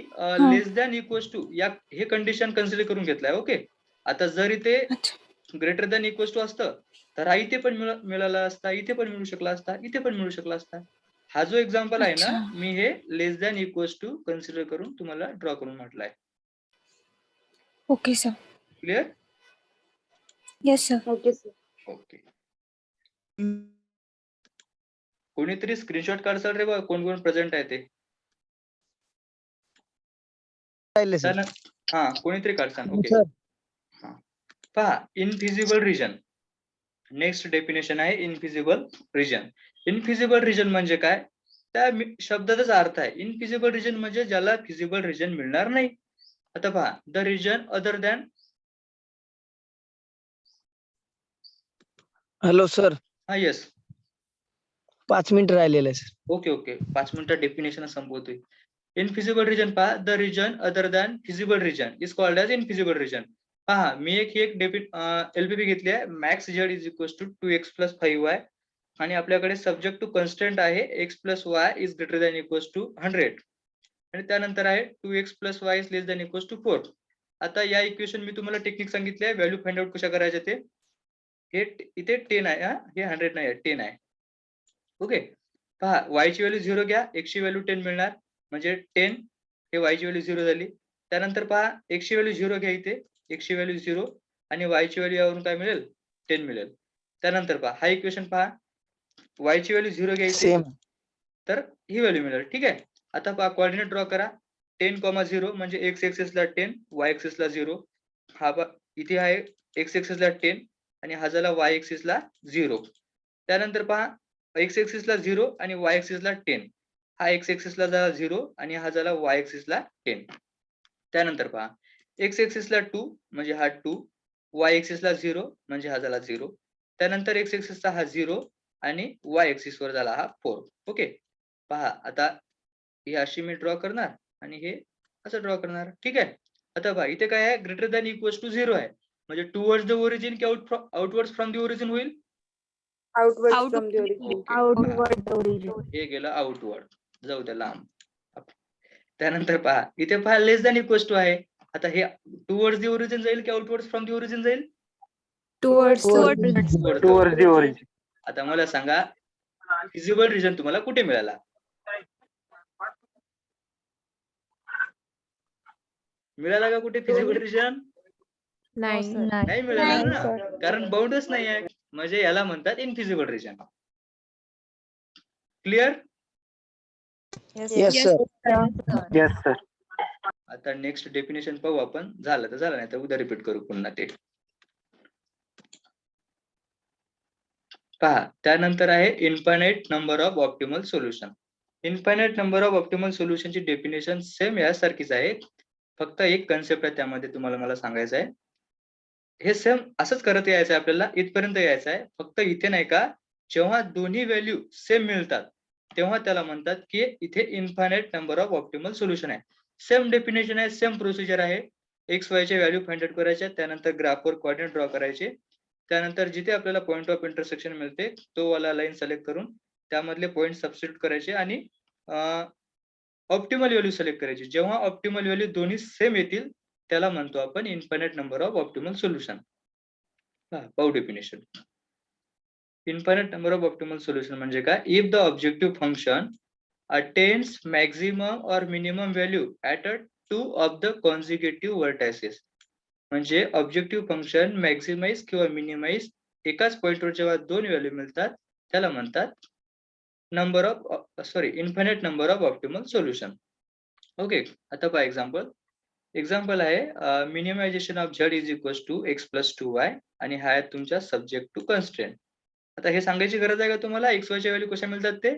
लेस दॅन इक्वल्स टू या हे कंडिशन कन्सिडर करून घेतलाय. ओके. आता जर इथे अच्छा. ग्रेटर दॅन इक्वल्स टू असतं तर हा इथे पण मिळाला असता, इथे पण मिळू शकला असता, इथे पण मिळू शकला असता. हा जो एक्झाम्पल आहे ना अच्छा. मी हे लेस दॅन इक्वल्स टू कन्सिडर करून तुम्हाला ड्रॉ करून म्हटलंय. Okay sir. Clear? Yes sir. Okay sir. Okay. कोणीतरी स्क्रीनशॉट काढसाल रे बा, कोण कोण प्रेझेंट आहे ते. राहिले sir. हा कोणीतरी काढसान. ओके. Sir. हा पहा इनफिजिबल रिजन. नेक्स्ट डेफिनेशन आहे इनफिजिबल रिजन. इनफिजिबल रिजन म्हणजे काय? त्या शब्दाचाच अर्थ आहे. इनफिजिबल रिजन म्हणजे ज्याला फिजिबल रिजन मिळणार नाही. आता पहा the region other than. Hello sir, हा येस. 5 मिनिट राहिलेले आहे सर. ओके ओके 5 मिनिटात डेफिनेशन संपवतोय. इनफिजिबल रिजन पहा the region other than feasible region is called as infeasible region. पहा मी एक एलपीपी घेतली आहे. Max Z is equal to 2x + 5y आणि आपल्याकडे सब्जेक्ट टू कन्स्टंट आहे x + y is greater than equal to 100 आणि त्यानंतर आहे 2x + y is less than equal to 4. आता या इक्वेशन मी तुम्हाला टेक्निक सांगितली आहे. व्हॅल्यू फाइंड आउट कशा करायच्या ते. हे इथे 10 आहे. हे 100 नाही आहे 10 आहे. ओके पहा y ची व्हॅल्यू 0 घ्या, x ची व्हॅल्यू 10 मिळणार म्हणजे 10 हे y ची व्हॅल्यू 0 झाली. त्यानंतर पहा x ची व्हॅल्यू 0 घ्या इथे, x ची व्हॅल्यू 0 आणि y ची व्हॅल्यू यावरून काय मिळेल 10 मिळेल. त्यानंतर पहा हा इक्वेशन पहा y ची व्हॅल्यू 0 घ्या इथे, सेम. तर ही व्हॅल्यू मिळेल. ठीक आहे. आता पहा कोऑर्डिनेट ड्रॉ करा. 10,0 म्हणजे x एक्सिस ला 10 y एक्सिस ला 0. हा इथे आहे x एक्सिस ला 10 आणि हा झाला y एक्सिस ला 0. त्यानंतर पहा x एक्सिस ला 0 आणि y एक्सिस ला 10. हा x एक्सिस ला झाला 0 आणि हा झाला y एक्सिस ला 10. त्यानंतर पहा x एक्सिस ला 2 म्हणजे हा 2, y एक्सिस ला 0 म्हणजे हा झाला 0. त्यानंतर x एक्सिस चा हा 0 आणि y एक्सिस वर झाला हा 4. ओके पहा आता ही अशी मी ड्रॉ करणार आणि हे असं ड्रॉ करणार. ठीक आहे. आता पहा इथे काय आहे ग्रेटर दॅन इक्वल टू 0 आहे म्हणजे टुवर्ड्स द ओरिजिन की आउटवर्ड्स फ्रॉम द ओरिजिन होईल. Outwards from the origin. Okay outward origin. हे गेलं आउटवर्ड, जाऊ द्या लांब. त्यानंतर पहा इथे पहा लेस दॅन इक्वल टू आहे. आता हे टुवर्ड्स द ओरिजिन जाईल की आउटवर्ड्स फ्रॉम द ओरिजिन जाईल. Towards towards the origin. आता मला सांगा फिजिबल रिजन तुम्हाला कुठे मिळाला? मिळाला का कुठे फिजिबल रिजन? नाही. नाही मिळाला नाही, ना, sir. कारण बाउंडच नाही आहे. म्हणजे याला म्हणतात infeasible region. Clear? Yes sir. आता नेक्स्ट डेफिनेशन पाहू आपण. झालं तर झालं, नाही तर उद्या रिपीट करू पुन्हा ते. पहा त्यानंतर आहे infinite number of optimal solution. Infinite number of optimal सोल्युशनची डेफिनेशन सेम यासारखीच आहे. फक्त एक कन्सेप्ट आहे त्यामध्ये तुम्हाला मला सांगायचं आहे. हे सेम असंच करत यायचं आहे आपल्याला, इथपर्यंत यायचं आहे. फक्त इथे नाही का जेव्हा दोन्ही व्हॅल्यू सेम मिळतात तेव्हा त्याला म्हणतात की इथे infinite number of optimal solution आहे. सेम डेफिनेशन आहे, सेम प्रोसिजर आहे. एक्स वाय चे व्हॅल्यू फाइंड आउट करायचे, त्यानंतर ग्राफवर कोऑर्डिनेट ड्रॉ करायचे, त्यानंतर जिथे आपल्याला पॉइंट ऑफ इंटरसेक्शन मिळते तो वाला लाईन सिलेक्ट करून त्यामधले पॉइंट सबस्टिट्यूट करायचे आणि ऑप्टिमल व्हॅल्यू सिलेक्ट करायची. जेव्हा ऑप्टिमल व्हॅल्यू दोन्ही सेम येतील त्याला म्हणतो आपण infinite number of optimal solution. पाहू definition. Infinite number of optimal solution म्हणजे काय? If the objective function attains maximum और minimum value at a 2 of the consecutive vertices. म्हणजे ऑब्जेक्टिव्ह फंक्शन मॅक्झिमाइज किंवा मिनिमाइज एकाच पॉइंटवर जेव्हा दोन व्हॅल्यू मिळतात त्याला म्हणतात infinite number of optimal solution. Okay आता पहा एक्झाम्पल आहे minimisation of Z is equal to x + 2y आणि हा आहे तुमचा सब्जेक्ट टू कन्स्ट्रेंट. आता हे सांगायची गरज आहे का तुम्हाला एक्स वाय च्या व्हॅल्यू कशा मिळतात ते?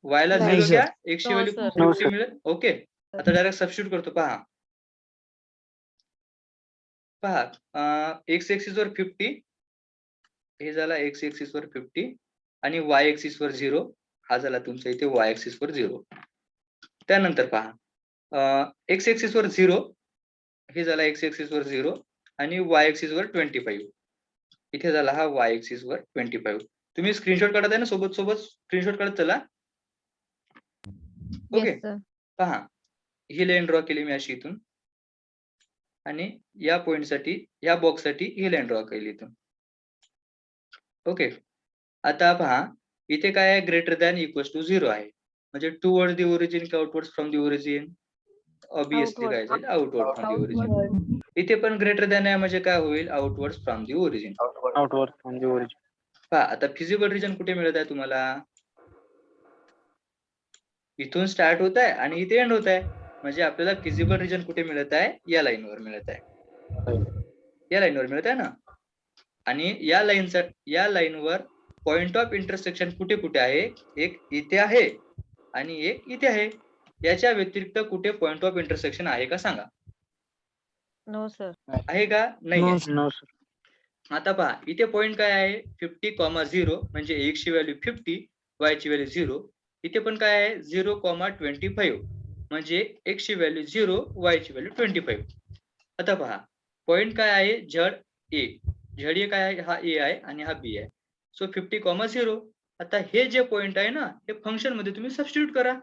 y ला नाही 0 sir. घ्या, x ची व्हॅल्यू 50 मिळेल. ओके आता डायरेक्ट सबस्टिट्यूट करतो. पहा x एक्सिस वर 50 हे झाला x एक्सिस वर 50 आणि y एक्सिस वर 0 हा झाला तुमचा इथे y एक्सिस वर 0. त्यानंतर पहा x एक्सिस वर 0 हे झाला x एक्सिस वर 0 आणि y एक्सिस वर 25 इथे झाला हा y एक्सिस वर 25. तुम्ही स्क्रीनशॉट काढत आहे ना, सोबत स्क्रीनशॉट काढत चला. ओके पहा ही लाईन ड्रॉ केली मी अशी इथून आणि या पॉइंट साठी या बॉक्स साठी ही लाईन ड्रॉ केली इथून. ओके आता पहा इथे काय आहे ग्रेटर दॅन इक्वल टू 0 आहे म्हणजे टुवर्ड्स द ओरिजिन की outwards from the origin? Obviously काय जाईल आउटवर्ड फ्रॉम द ओरिजिन. इथे पण ग्रेटर दॅन आहे म्हणजे काय होईल आउटवर्ड्स फ्रॉम द ओरिजिन. पहा आता फिजिबल रिजन कुठे मिळत आहे तुम्हाला? इथून स्टार्ट होत आहे आणि इथे एंड होत आहे म्हणजे आपल्याला फिजिबल रिजन कुठे मिळत आहे? या लाईनवर मिळत आहे. या लाईनवर मिळत आहे ना. आणि या लाईनवर पॉइंट ऑफ इंटरसेक्शन कुठे कुठे आहे? एक इथे आहे आणि एक इथे आहे. याच्या व्यतिरिक्त कुठे पॉइंट ऑफ इंटरसेक्शन आहे का सांगा? No sir. आहे का? नाही नो आहे. No sir. आता पहा इथे पॉइंट काय आहे? 50,0 म्हणजे x ची व्हॅल्यू 50, y ची व्हॅल्यू 0. इथे पण काय आहे? 0,25 म्हणजे x ची व्हॅल्यू 0, y ची व्हॅल्यू 25. आता पहा पॉइंट काय आहे? झड ए. झड ए काय आहे? हा ए आहे आणि हा बी आहे. सो 50,0. आता हे जे पॉइंट आहे ना, हे फंक्शन मध्ये तुम्ही सबस्टिट्यूट करा.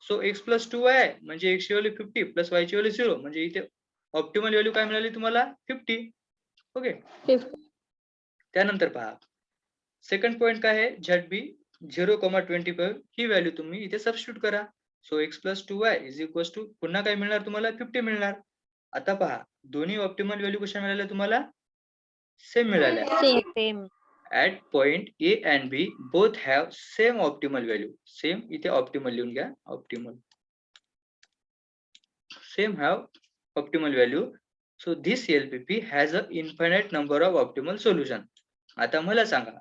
सो x + 2y आहे म्हणजे x ची व्हॅल्यू 50 प्लस y ची व्हॅल्यू 0 म्हणजे इथे ऑप्टिमल व्हॅल्यू काय मिळाली तुम्हाला? 50. ओके. त्यानंतर पहा सेकंड पॉइंट काय आहे? झड बी 0,25 ही व्हॅल्यू तुम्ही इथे सबस्टिट्यूट करा. सो x + 2y = पुन्हा काय मिळणार तुम्हाला? 50 मिळणार. आता पहा दोन्ही ऑप्टिमल व्हॅल्यू कशा मिळाल्या तुम्हाला? सेम मिळाल्या. Same. At point A and B both have same optimal value. Same इथे optimal लिहून घ्या. Optimal. Same have optimal value. So this LPP has a infinite number of optimal solution. आता मला सांगा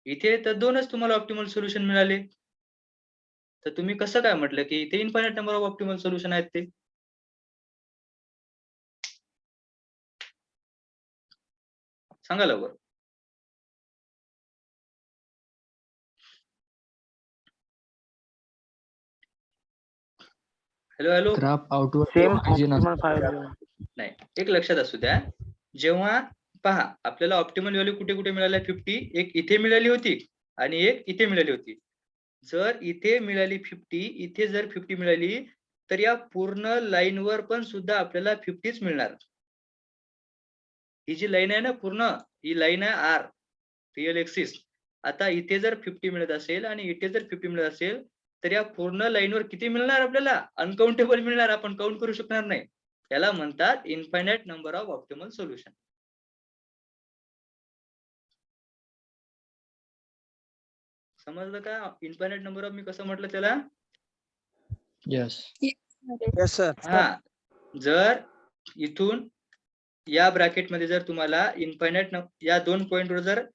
इथे तर दोनच तुम्हाला ऑप्टिमल सोल्युशन मिळाले. तर तुम्ही कसं काय म्हटलं की इथे infinite number of optimal solution आहेत ते? सांगा लवकर. Hello hello. Graph outward same origin नाही एक लक्षात असू द्या. जेव्हा पहा आपल्याला ऑप्टिमल व्हॅल्यू कुठे कुठे मिळाल्या? 50 एक इथे मिळाली होती आणि एक इथे मिळाली होती. जर इथे मिळाली 50, इथे जर 50 मिळाली तर या पूर्ण लाईनवर पण सुद्धा आपल्याला 50च मिळणार. ही जी लाईन आहे ना पूर्ण, ही लाईन आहे आर रिअल एक्सिस. आता इथे जर 50 मिळत असेल आणि इथे जर 50 मिळत असेल तर या पूर्ण लाईनवर किती मिळणार आपल्याला? अनकाउंटेबल मिळणार. आपण काउंट करू शकणार नाही. याला म्हणतात infinite number of optimal solution. समजलं का? इन्फायनाइट नंबर ऑफ मी कसं म्हटलं त्याला? Yes. Yes sir. हा जर इथून या ब्रॅकेट मध्ये जर तुम्हाला इन्फायनाइट या दोन पॉइंट वर जर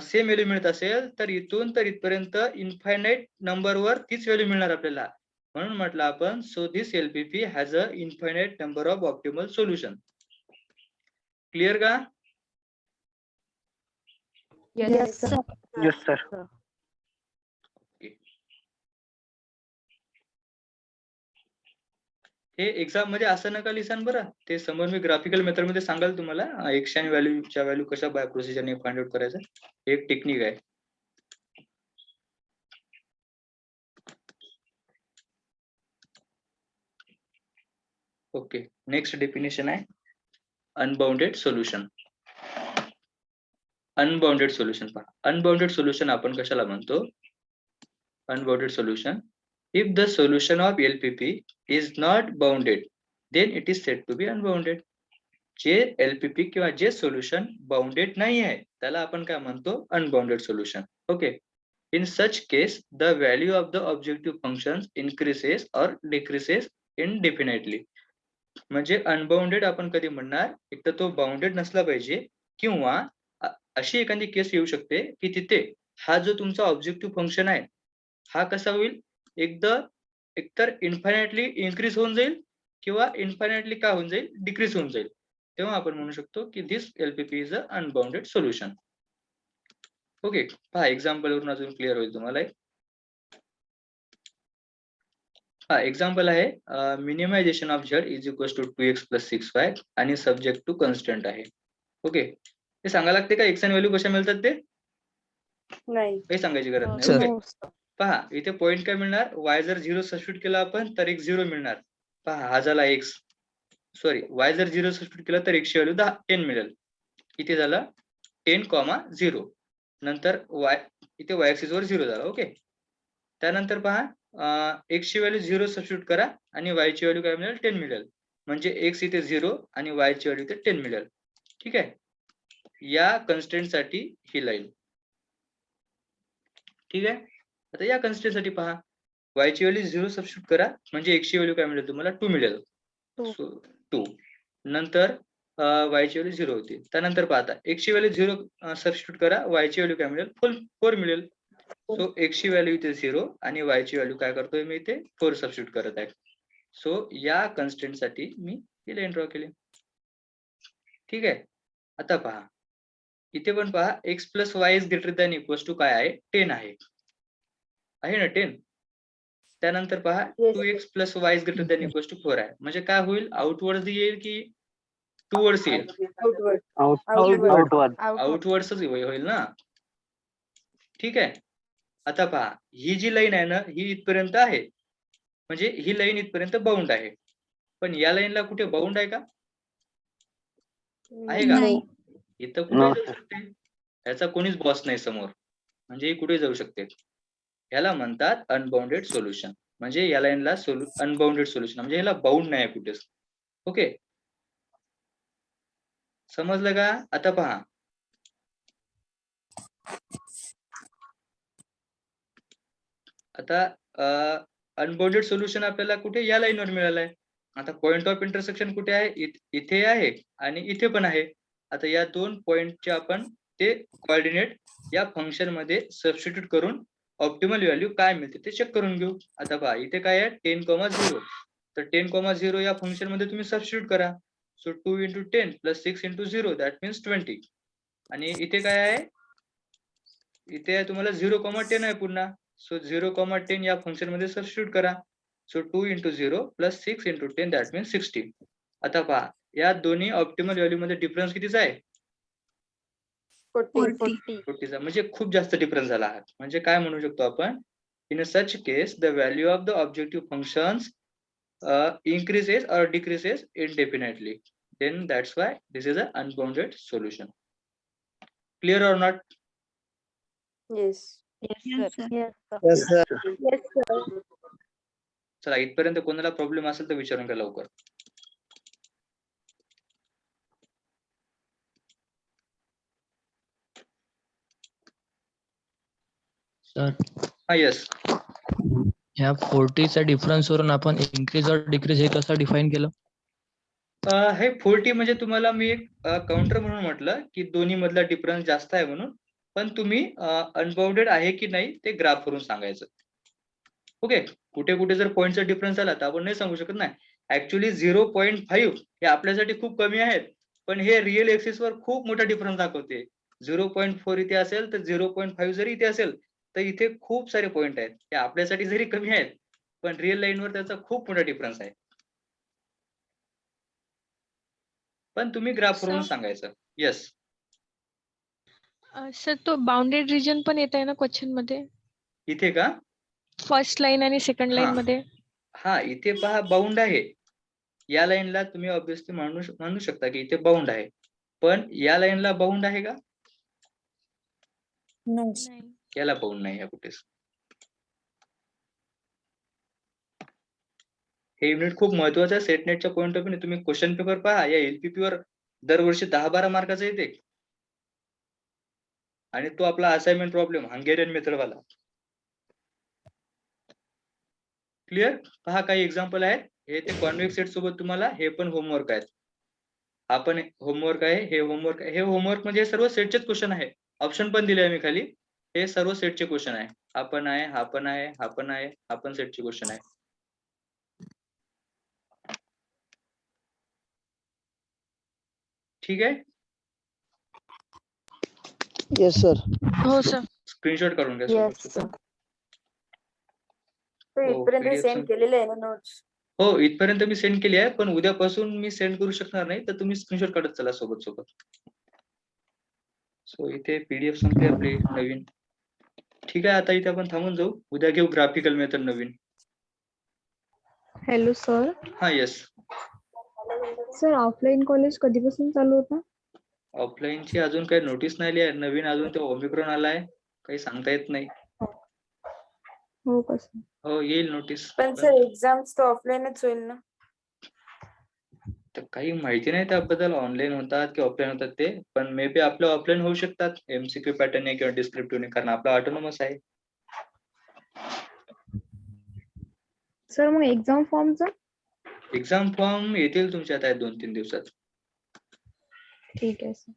सेम व्हॅल्यू मिळत असेल तर इथून तर इथपर्यंत इन्फायनाइट नंबर वर तीच व्हॅल्यू मिळणार आपल्याला. म्हणून म्हटलं आपण so this LPP has a infinite number of optimal solution. Clear का? Yes, sir. Yes sir. हे एक्झाम मध्ये असं नका लिहिसान बरं. ते समोर मी ग्राफिकल मेथड मध्ये सांगाल तुम्हाला एक्स आणि व्हॅल्यूच्या व्हॅल्यू कशा बाय प्रोसिजरने फाइंड आउट करायचं. एक टेक्निक आहे. ओके. नेक्स्ट डेफिनेशन आहे अनबाउंडेड सोल्युशन. अनबाउंडेड सोल्युशन पहा. अनबाउंडेड सोल्युशन आपण कशाला म्हणतो? Unbounded solution if the solution of LPP is not bounded then it is said to be unbounded. जे LPP किंवा जे सोल्युशन बाउंडेड नाही आहे त्याला आपण काय म्हणतो? Unbounded solution. Okay. In such case the value of the objective functions increases or decreases indefinitely. म्हणजे अनबाउंडेड आपण कधी म्हणणार? एक तर तो बाउंडेड नसला पाहिजे किंवा अशी एखादी केस येऊ शकते की तिथे हा जो तुमचा ऑब्जेक्टिव्ह फंक्शन आहे हा कसा होईल? एकतर इन्फायनाइटली इन्क्रीज होऊन जाईल किंवा इन्फायनाइटली काय होऊन जाईल? डिक्रीज होऊन जाईल. तेव्हा आपण म्हणू शकतो की this LPP is a unbounded solution. Okay. पहा एक्झाम्पल वरून अजून क्लिअर होईल तुम्हाला. हा एक्झाम्पल आहे minimisation of Z is equal to 2x + 6y आणि सब्जेक्ट टू कन्स्टंट आहे. ओके. हे सांगायला लागते का एक्स आणि व्हॅल्यू कशा मिळतात ते? नाही. काही सांगायची गरज नाही. सर. ओके. पहा इथे पॉइंट काय मिळणार? y जर 0 सबस्टिट्यूट केला आपण तर एक 0 मिळणार. पहा हा झाला x. सॉरी y जर 0 सबस्टिट्यूट केला तर x ची व्हॅल्यू 10 मिळेल. इथे झाला 10,0. नंतर y इथे y ऍक्सिस वर 0 झाला. ओके. त्यानंतर पहा x ची व्हॅल्यू 0 सबस्टिट्यूट करा आणि y ची व्हॅल्यू काय मिळेल? 10 मिळेल. म्हणजे x इथे 0 आणि y ची व्हॅल्यू इथे 10 मिळेल. ठीक आहे. या कन्स्ट्रेंट साठी ही लाईन. ठीक आहे. आता या कन्स्ट्रेंट साठी पहा y ची व्हॅल्यू 0 सबस्टिट्यूट करा म्हणजे x ची व्हॅल्यू काय मिळेल तुम्हाला? 2 मिळेल. 2. नंतर y ची व्हॅल्यू 0 होती. त्यानंतर पाहता x ची व्हॅल्यू 0 सबस्टिट्यूट करा, y ची व्हॅल्यू काय मिळेल 4 मिळेल. सो x ची व्हॅल्यू इथे 0 आणि y ची व्हॅल्यू काय करतोय मी इथे 4 सबस्टिट्यूट करत आहे. सो या कन्स्ट्रेंट साठी मी ही लाईन ड्रॉ केली. ठीक आहे. आता पहा इथे पण पहा x plus Y is greater than equals to काय आहे 10 आहे ना 10. त्यानंतर पहा Yes. 2x plus Y is greater than equals to 4 आहे. म्हणजे काय होईल आउटवर्ड येईल की टूवर्ड्स येईल? Outward. आउटवर्ड. आउटवर्ड्सच होईल ना. ठीक आहे. आता पहा ही जी लाईन आहे ना ही इथपर्यंत आहे, म्हणजे ही लाईन इथपर्यंत बाउंड आहे. पण या लाईनला कुठे बाउंड आहे का? आहे का? नाही. इथं कुठे No, जाऊ शकते? याचा कोणीच बॉस नाही समोर, म्हणजे ही कुठे जाऊ शकते. याला म्हणतात अनबाउंडेड सोल्युशन. म्हणजे या लाईनला अनबाउंडेड सोल्युशन म्हणजे याला बाउंड नाही आहे कुठेच. ओके, समजलं का? आता पहा आता अनबाउंडेड सोल्युशन आपल्याला कुठे या लाईनवर मिळालं आहे. आता पॉइंट ऑफ इंटरसेक्शन कुठे आहे? इथे आहे आणि इथे पण आहे. आता या दोन पॉइंटचे आपण ते कोऑर्डिनेट या फंक्शन मध्ये सबस्टिट्यूट करून ऑप्टिमल व्हॅल्यू काय मिळते ते चेक करून घेऊ. आता पहा इथे काय आहे 10,0. तर 10,0 या फंक्शन मध्ये तुम्ही सबस्टिट्यूट करा. So 2 into 10 plus 6 into 0 that means 20. आणि इथे काय आहे? इथे तुम्हाला 0,10 आहे पुन्हा. सो 0,10 या फंक्शन मध्ये सबस्टिट्यूट करा. So 2 into 0 plus 6 into 10 that means 60. आता पहा या दोन्ही ऑप्टिमल व्हॅल्यू मध्ये डिफरन्स कितीचा आहे? 40. 40चा. म्हणजे खूप जास्त डिफरन्स झाला आहे. म्हणजे काय म्हणू शकतो आपण? In such case the value of the objective functions increases or decreases indefinitely. Then that's why this is an unbounded solution. Clear or not? Yes. Yes, Yes, sir. sir. Yes, sir. Yes, sir. Yes, sir. चला इथपर्यंत कोणाला problem असेल तर विचारून घ्या लवकर. Sir हा yes. ह्या 40च्या डिफरन्स वरून आपण इन्क्रीज और डिक्रीज हे कसं डिफाईन केलं? हे 40 म्हणजे तुम्हाला मी एक काउंटर म्हणून म्हटलं की दोन्ही मधला डिफरन्स जास्त आहे म्हणून. पण तुम्ही अनबाउंडेड आहे की नाही ते ग्राफ वरून सांगायचं. ओके, कुठे कुठे जर पॉईंटचा डिफरन्स आला तर आपण नाही सांगू शकत नाही. ऍक्च्युली 0.5 हे आपल्यासाठी खूप कमी आहेत, पण हे रिअल एक्सिस वर खूप मोठा डिफरन्स दाखवते. 0.4 इथे असेल तर 0.5 जरी इथे असेल तर इथे खूप सारे पॉईंट आहेत. ते आपल्यासाठी जरी कमी आहेत पण रिअल लाईनवर त्याचा खूप मोठा डिफरन्स आहे. पण तुम्ही ग्राफ वरून Sir. सांगायचं. येस. सर तो बाउंडेड रिजन पण येत आहे ना क्वेश्चन मध्ये, इथे का? फर्स्ट लाईन आणि सेकंड हा. लाईन मध्ये. हा इथे पहा बाउंड आहे. या लाईनला तुम्ही ऑब्विसली म्हणू शकता की इथे बाउंड आहे, पण या लाईनला बाउंड आहे का? नाही. याला बाउंड नाही आहे कुठेच. हे युनिट खूप महत्वाचं आहे सेटनेटच्या पॉईंट ऑफ व्ह्यू. तुम्ही क्वेश्चन पेपर पहा, या एलपीपी वर दरवर्षी 10-12 मार्काचा येते. आणि तो आपला असाइनमेंट प्रॉब्लेम हंगेरियन मेथडवाला. क्लिअर? पहा काही एक्झाम्पल आहेत. हे ते कॉन्व्हेक्स सेट सोबत तुम्हाला हे पण होमवर्क आहेत. हा पण होमवर्क आहे, हे होमवर्क आहे. हे होमवर्क म्हणजे सर्व सेटचेच क्वेश्चन आहे. ऑप्शन पण दिले आहे मी खाली. हे सर्व सेटचे क्वेश्चन आहे. हा पण आहे, हा पण आहे, हा पण आहे, हा पण सेटचे क्वेश्चन आहे. ठीक आहे. Yes, sir. हो सर. स्क्रीनशॉट काढून घ्या Yes, सोबत. sir. तो हो, इथपर्यंत PDF सेंड चं- केलेले आहे ना नोट्स. हो इथपर्यंत मी सेंड केली आहे, पण उद्यापासून मी सेंड करू शकणार नाही, तर तुम्ही स्क्रीनशॉट काढत चला सोबत सोबत. सो इथे पीडीएफ संपली आपली नवीन. ठीक आहे, आता इथे आपण थांबून जाऊ. उद्या घेऊ ग्राफिकल मेथड नवीन. Hello sir. हा येस. सर ऑफलाईन कॉलेज कधीपासून चालू होता? ऑफलाईनची अजून काही नोटीस नाही आली आहे. नवीन अजून ते ओमिक्रॉन आलाय, काही सांगता येत नाही. हो कसं? हो येईल नोटीस. पण सर एक्झाम्स तर ऑफलाईनच होईल ना? तर काही माहिती नाही त्याबद्दल, ऑनलाईन होतात की ऑफलाईन होतात ते. पण मे बी आपलं ऑफलाईन होऊ शकतात, एमसीक्यू पॅटर्न किंवा डिस्क्रिप्टिव्ह, कारण आपला ऑटोनॉमस आहे. सर मग एक्झाम फॉर्मचं? एक्झाम फॉर्म येतील तुमच्या आता 2-3 दिवसात. ठीक आहे सर.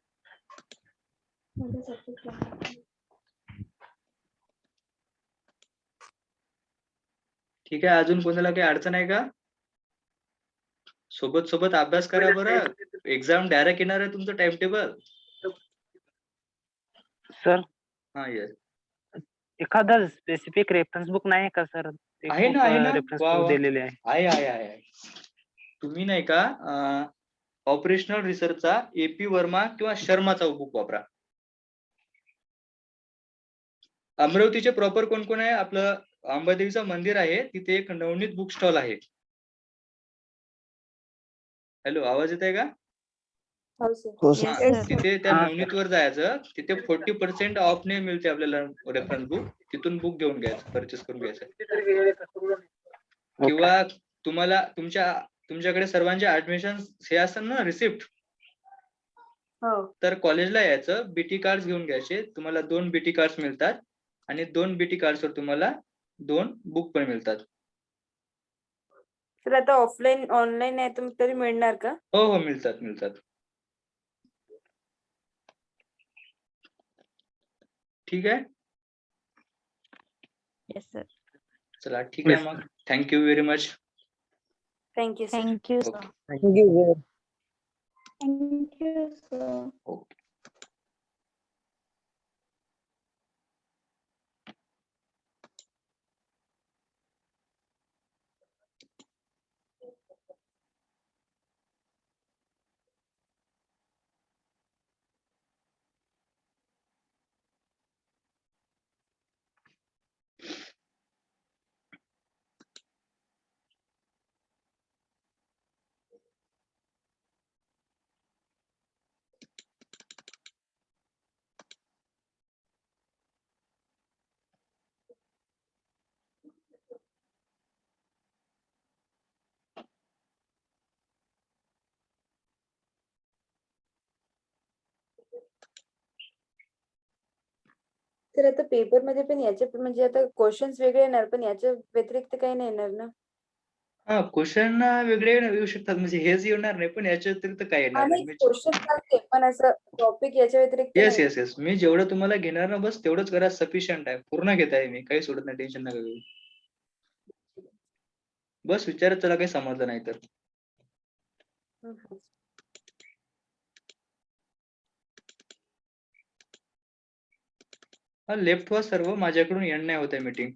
ठीक आहे, अजून कोणाला काही अडचण आहे का? सोबत सोबत अभ्यास करा बरं. एक्झाम डायरेक्ट येणार आहे तुमचं टाइम टेबल. सर हा येस एखादा स्पेसिफिक रेफरन्स बुक नाही का सर? आहे ना, आहे ना. रेफरन्स वा, बुक वा. दिलेले आहे. आहे. तुम्ही नाही का ऑपरेशनल रिसर्चचा AP वर्मा किंवा शर्माचा बुक वापरा. अमरावतीचे प्रॉपर कोण कोण आहे? आपलं अंबादेवीचं मंदिर आहे, तिथे एक नवनीत बुक स्टॉल आहे. हॅलो, आवाज येत आहे का? हो सर. हो हा, Yes, sir. तिथे त्या हा, नवनीत वर जायचं, तिथे 40% ऑफने मिळते आपल्याला रेफरन्स बुक. तिथून बुक घेऊन घ्यायचं, परचेस करून घ्यायचं. किंवा तुम्हाला तुमच्याकडे सर्वांचे ऍडमिशन हे असतात ना, रिसिप्ट, हो. तर कॉलेजला यायचं, BT कार्ड घेऊन घ्यायचे. तुम्हाला 2 BT कार्ड मिळतात आणि 2 BT कार्डवर तुम्हाला 2 बुक पण मिळतात. तर आता ऑफलाईन ऑनलाईन आहे तर तरी मिळणार का? हो मिळतात. ठीक आहे, Yes, sir. चला ठीक आहे मग. Thank you very much. Thank you sir. Thank you, sir. Okay. Thank you sir. Okay. तर आता पेपर मध्ये पण याचे म्हणजे आता क्वेश्चन्स वेगळे येणार, पण याच्या व्यतिरिक्त काही नाही येणार ना? हा, क्वेश्चन वेगळे येऊ शकतात, म्हणजे हेच येणार नाही, पण याच्या व्यतिरिक्त काय येणार आणि नाही. क्वेश्चन चालते, पण असं टॉपिक याच्या व्यतिरिक्त नाही. येस. मी जेवढं तुम्हाला घेणार ना, बस तेवढंच करा. सफिशियंट आहे, पूर्ण घेत आहे मी, काही सोडत नाही. टेन्शन नका घेऊ. बस विचारत चला, काही समजलं नाही तर. हम्म. लेफ्ट वा सर्व, माझ्याकडून एंड नाही होत आहे मीटिंग.